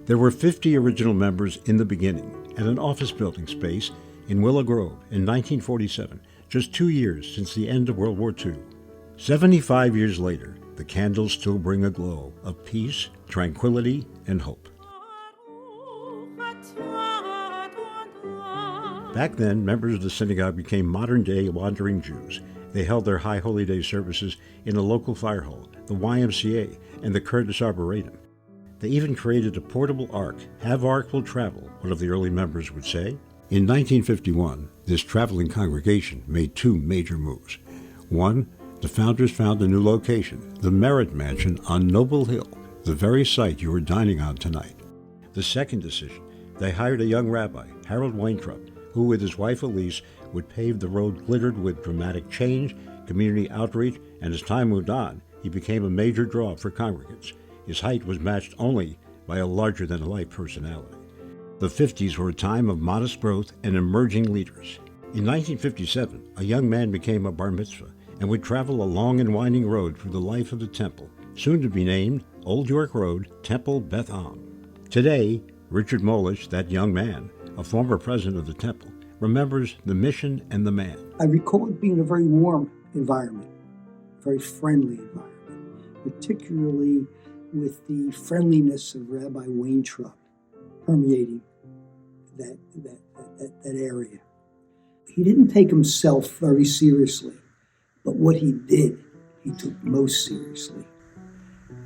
There were 50 original members in the beginning and an office building space in Willow Grove in 1947, just 2 years since the end of World War II. 75 years later, the candles still bring a glow of peace, tranquility, and hope. Back then, members of the synagogue became modern-day wandering Jews. They held their High Holy Day services in a local fire hall, the YMCA, and the Kurdish Arboretum. They even created a portable ark. Have ark will travel, one of the early members would say. In 1951, this traveling congregation made two major moves. One, the founders found a new location, the Merritt Mansion on Noble Hill, the very site you are dining on tonight. The second decision, they hired a young rabbi, Harold Weintraub, who with his wife Elise would pave the road glittered with dramatic change, community outreach, and as time moved on, he became a major draw for congregants. His height was matched only by a larger-than-life personality. The 50s were a time of modest growth and emerging leaders. In 1957, a young man became a bar mitzvah and would travel a long and winding road through the life of the temple, soon to be named Old York Road, Temple-Beth. Today, Richard Molish, that young man, a former president of the temple, remembers the mission and the man. I recall it being a very warm environment, very friendly environment, particularly with the friendliness of Rabbi Weintraub permeating that area. He didn't take himself very seriously, but what he did, he took most seriously.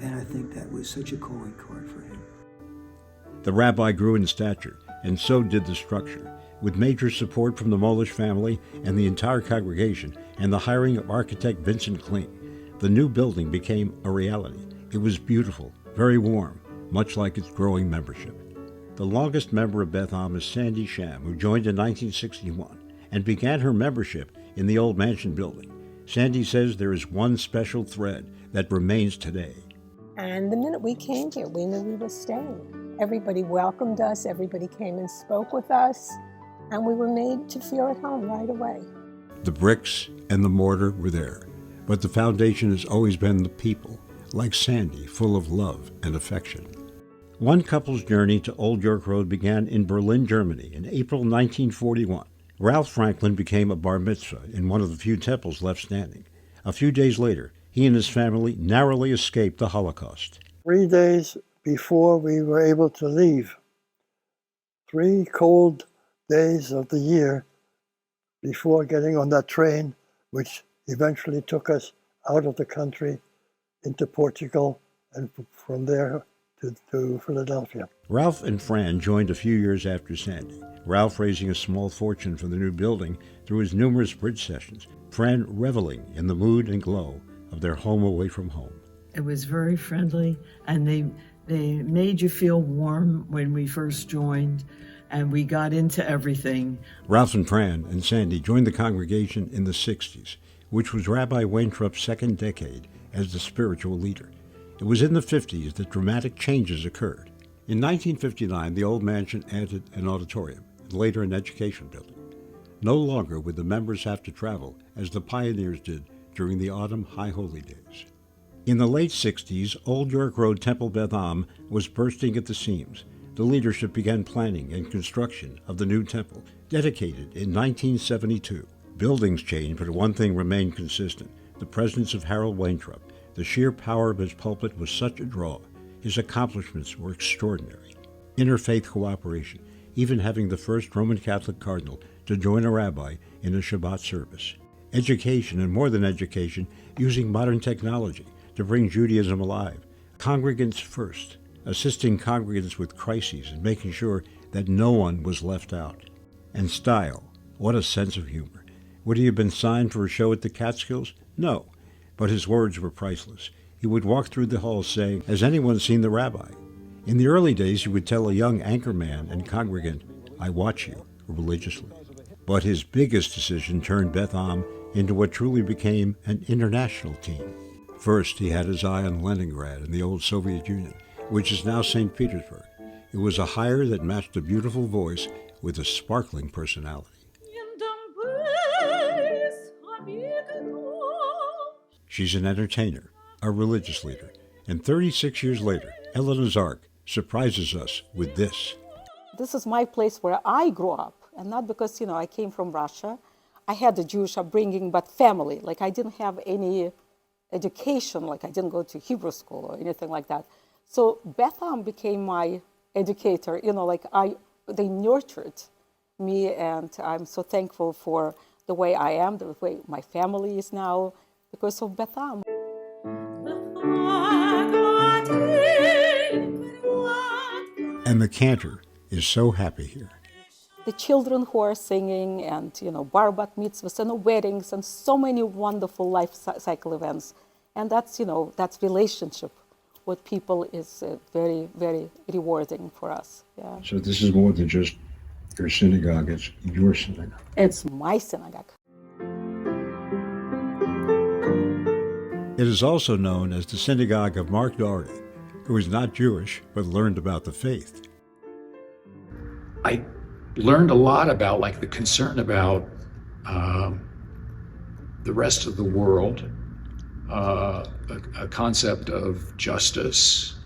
And I think that was such a calling card for him. The rabbi grew in stature, and so did the structure, with major support from the Molish family and the entire congregation, and the hiring of architect Vincent Kling. The new building became a reality. It was beautiful, very warm, much like its growing membership. The longest member of Beth Am is Sandy Sham, who joined in 1961 and began her membership in the old mansion building. Sandy says there is one special thread that remains today. And the minute we came here, we knew we were staying. Everybody welcomed us, everybody came and spoke with us, and we were made to feel at home right away. The bricks and the mortar were there, but the foundation has always been the people, like Sandy, full of love and affection. One couple's journey to Old York Road began in Berlin, Germany in April 1941. Ralph Franklin became a bar mitzvah in one of the few temples left standing. A few days later, he and his family narrowly escaped the Holocaust. 3 days before we were able to leave, 3 cold days of the year before getting on that train, which eventually took us out of the country into Portugal and from there to Philadelphia. Ralph and Fran joined a few years after Sandy, Ralph raising a small fortune for the new building through his numerous bridge sessions, Fran reveling in the mood and glow of their home away from home. It was very friendly, and they made you feel warm when we first joined, and we got into everything. Ralph and Fran and Sandy joined the congregation in the 60s, which was Rabbi Weintraub's second decade as the spiritual leader. It was in the 50s that dramatic changes occurred. In 1959, the old mansion added an auditorium, and later an education building. No longer would the members have to travel as the pioneers did during the autumn High Holy Days. In the late 60s, Old York Road Temple-Beth was bursting at the seams. The leadership began planning and construction of the new temple, dedicated in 1972. Buildings changed, but one thing remained consistent: the presence of Harold Weintraub. The sheer power of his pulpit was such a draw. His accomplishments were extraordinary. Interfaith cooperation, even having the first Roman Catholic cardinal to join a rabbi in a Shabbat service. Education, and more than education, using modern technology to bring Judaism alive. Congregants first, assisting congregants with crises and making sure that no one was left out. And style, what a sense of humor. Would he have been signed for a show at the Catskills? No, but his words were priceless. He would walk through the halls saying, "Has anyone seen the rabbi?" In the early days, he would tell a young anchorman and congregant, "I watch you," religiously. But his biggest decision turned Beth Am into what truly became an international team. First, he had his eye on Leningrad and the old Soviet Union, which is now St. Petersburg. It was a hire that matched a beautiful voice with a sparkling personality. She's an entertainer, a religious leader, and 36 years later, Elena's Ark, surprises us with this. This is my place where I grew up, and not because, I came from Russia. I had a Jewish upbringing, but family. Like, I didn't have any education, like I didn't go to Hebrew school or anything like that. So Beth Am became my educator, they nurtured me, and I'm so thankful for the way I am, the way my family is now, because of Beth Am. And the cantor is so happy here. The children who are singing, and bar bat mitzvahs and weddings and so many wonderful life cycle events, and that's relationship with people is very, very rewarding for us. Yeah. So this is more than just your synagogue, it's your synagogue. It's my synagogue. It is also known as the synagogue of Mark Doherty, who is not Jewish but learned about the faith. I learned a lot about the concern about the rest of the world, a concept of justice,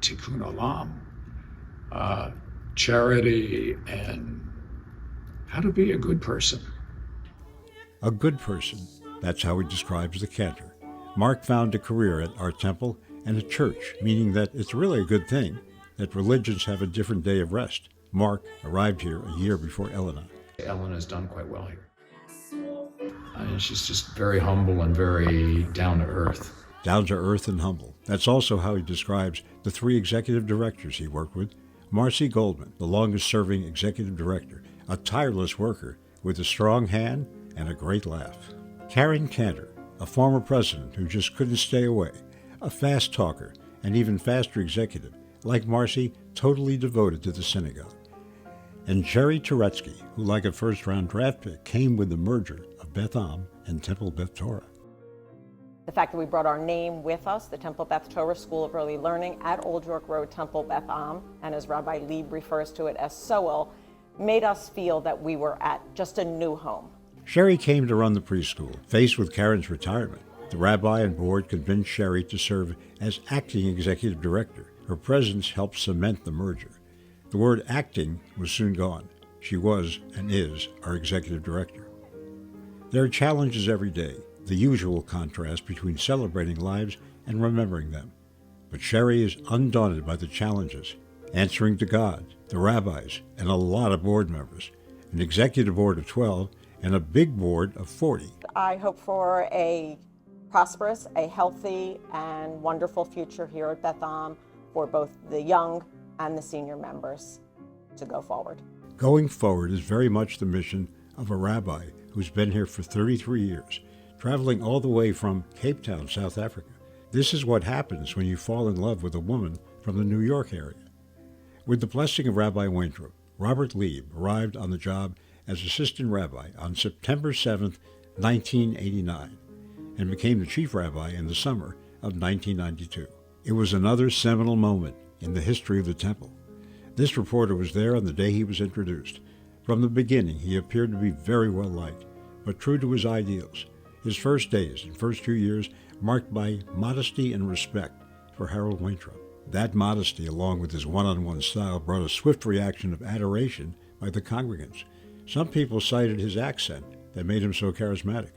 tikkun olam, charity, and how to be a good person. A good person, that's how he describes the cantor. Mark found a career at our temple and a church, meaning that it's really a good thing that religions have a different day of rest. Mark arrived here a year before Elena. Elena's done quite well here. She's just very humble and very down to earth. Down to earth and humble. That's also how he describes the 3 executive directors he worked with. Marcy Goldman, the longest-serving executive director, a tireless worker with a strong hand and a great laugh. Karen Cantor, a former president who just couldn't stay away, a fast talker, and even faster executive, like Marcy, totally devoted to the synagogue. And Jerry Turetsky, who, like a first-round draft pick, came with the merger of Beth Am and Temple-Beth Torah. The fact that we brought our name with us, the Temple-Beth Torah School of Early Learning at Old York Road, Temple-Beth Am, and as Rabbi Lieb refers to it as Soel, made us feel that we were at just a new home. Sherry came to run the preschool. Faced with Karen's retirement, the rabbi and board convinced Sherry to serve as acting executive director. Her presence helped cement the merger. The word acting was soon gone. She was and is our executive director. There are challenges every day, the usual contrast between celebrating lives and remembering them. But Sherry is undaunted by the challenges, answering to God, the rabbis, and a lot of board members, an executive board of 12, and a big board of 40. I hope for a prosperous, a healthy, and wonderful future here at Beth Am for both the young and the senior members to go forward. Going forward is very much the mission of a rabbi who's been here for 33 years, traveling all the way from Cape Town, South Africa. This is what happens when you fall in love with a woman from the New York area. With the blessing of Rabbi Weintraub, Robert Lieb arrived on the job as assistant rabbi on September 7, 1989, and became the chief rabbi in the summer of 1992. It was another seminal moment in the history of the temple. This reporter was there on the day he was introduced. From the beginning, he appeared to be very well liked, but true to his ideals. His first days and first 2 years marked by modesty and respect for Harold Weintraub. That modesty, along with his one-on-one style, brought a swift reaction of adoration by the congregants. Some people cited his accent that made him so charismatic.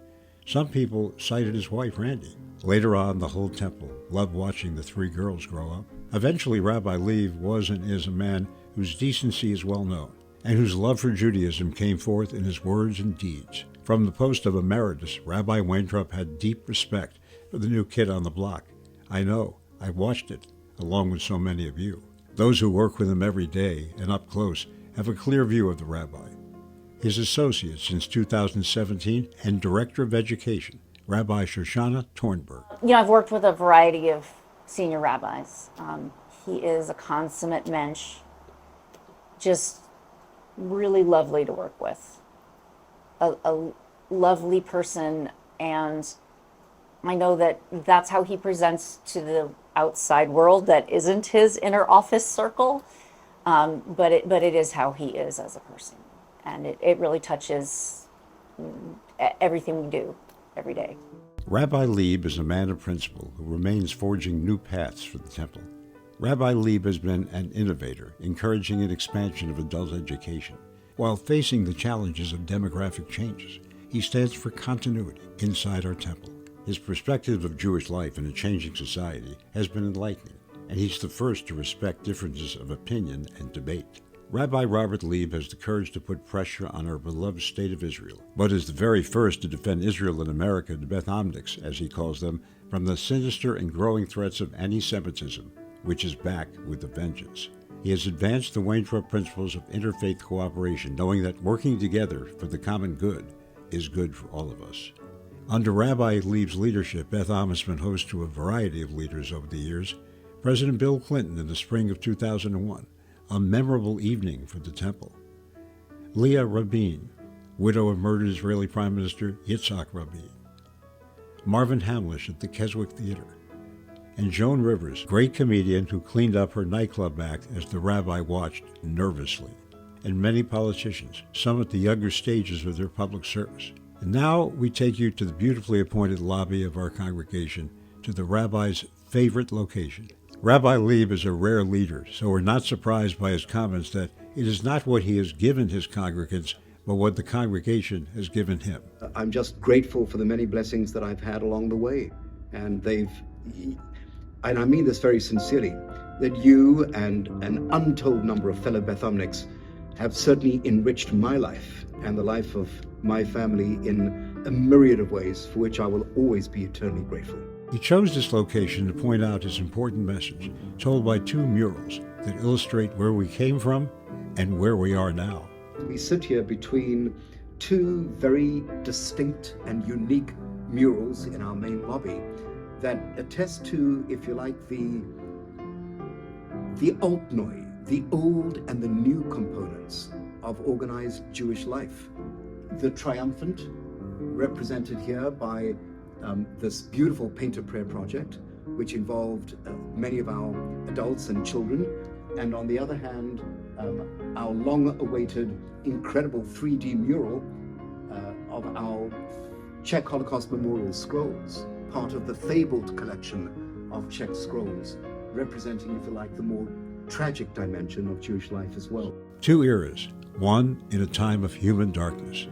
Some people cited his wife, Randy. Later on, the whole temple loved watching the 3 girls grow up. Eventually, Rabbi Lieb was and is a man whose decency is well known, and whose love for Judaism came forth in his words and deeds. From the post of emeritus, Rabbi Weintraub had deep respect for the new kid on the block. I know, I've watched it, along with so many of you. Those who work with him every day and up close have a clear view of the rabbi. His associate since 2017 and Director of Education, Rabbi Shoshana Tornberg. I've worked with a variety of senior rabbis. He is a consummate mensch, just really lovely to work with. A lovely person, and I know that that's how he presents to the outside world that isn't his inner office circle, but it is how he is as a person. And it really touches everything we do every day. Rabbi Lieb is a man of principle who remains forging new paths for the temple. Rabbi Lieb has been an innovator, encouraging an expansion of adult education. While facing the challenges of demographic changes, he stands for continuity inside our temple. His perspective of Jewish life in a changing society has been enlightening, and he's the first to respect differences of opinion and debate. Rabbi Robert Lieb has the courage to put pressure on our beloved state of Israel, but is the very first to defend Israel and America, the Beth Omnics, as he calls them, from the sinister and growing threats of anti-Semitism, which is back with a vengeance. He has advanced the Weintraub principles of interfaith cooperation, knowing that working together for the common good is good for all of us. Under Rabbi Lieb's leadership, Beth Am has been host to a variety of leaders over the years. President Bill Clinton in the spring of 2001, a memorable evening for the temple. Leah Rabin, widow of murdered Israeli Prime Minister Yitzhak Rabin. Marvin Hamlish at the Keswick Theater. And Joan Rivers, great comedian who cleaned up her nightclub act as the rabbi watched nervously. And many politicians, some at the younger stages of their public service. And now we take you to the beautifully appointed lobby of our congregation, to the rabbi's favorite location. Rabbi Lieb is a rare leader, so we're not surprised by his comments that it is not what he has given his congregants, but what the congregation has given him. I'm just grateful for the many blessings that I've had along the way. And I mean this very sincerely, that you and an untold number of fellow Beth Omnics have certainly enriched my life and the life of my family in a myriad of ways for which I will always be eternally grateful. He chose this location to point out his important message, told by two murals that illustrate where we came from and where we are now. We sit here between two very distinct and unique murals in our main lobby that attest to, if you like, the Altneu, the old and the new components of organized Jewish life. The triumphant, represented here by this beautiful Painter Prayer project, which involved many of our adults and children, and on the other hand, our long-awaited, incredible 3D mural of our Czech Holocaust Memorial Scrolls, part of the fabled collection of Czech scrolls, representing, if you like, the more tragic dimension of Jewish life as well. Two eras, one in a time of human darkness,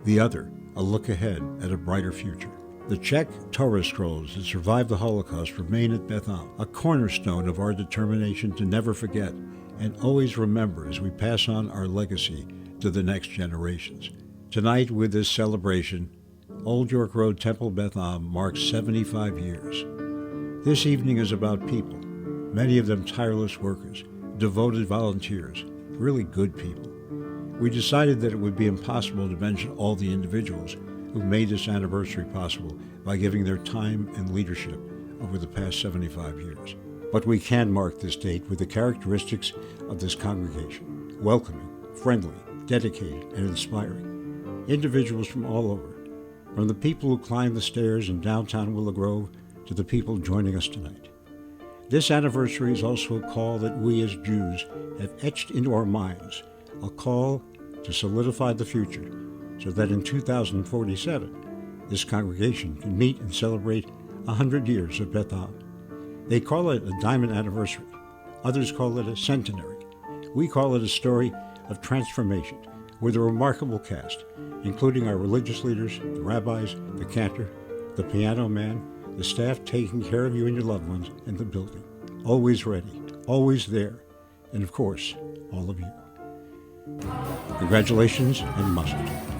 the other a look ahead at a brighter future. The Czech Torah scrolls that survived the Holocaust remain at Beth Am, a cornerstone of our determination to never forget and always remember as we pass on our legacy to the next generations. Tonight, with this celebration, Old York Road Temple-Beth Am marks 75 years. This evening is about people, many of them tireless workers, devoted volunteers, really good people. We decided that it would be impossible to mention all the individuals who made this anniversary possible by giving their time and leadership over the past 75 years. But we can mark this date with the characteristics of this congregation: welcoming, friendly, dedicated, and inspiring. Individuals from all over, from the people who climb the stairs in downtown Willow Grove to the people joining us tonight. This anniversary is also a call that we as Jews have etched into our minds, a call to solidify the future so that in 2047, this congregation can meet and celebrate 100 years of Beth Am. They call it a diamond anniversary. Others call it a centenary. We call it a story of transformation with a remarkable cast, including our religious leaders, the rabbis, the cantor, the piano man, the staff taking care of you and your loved ones, and the building. Always ready, always there, and of course, all of you. Congratulations and mazel tov.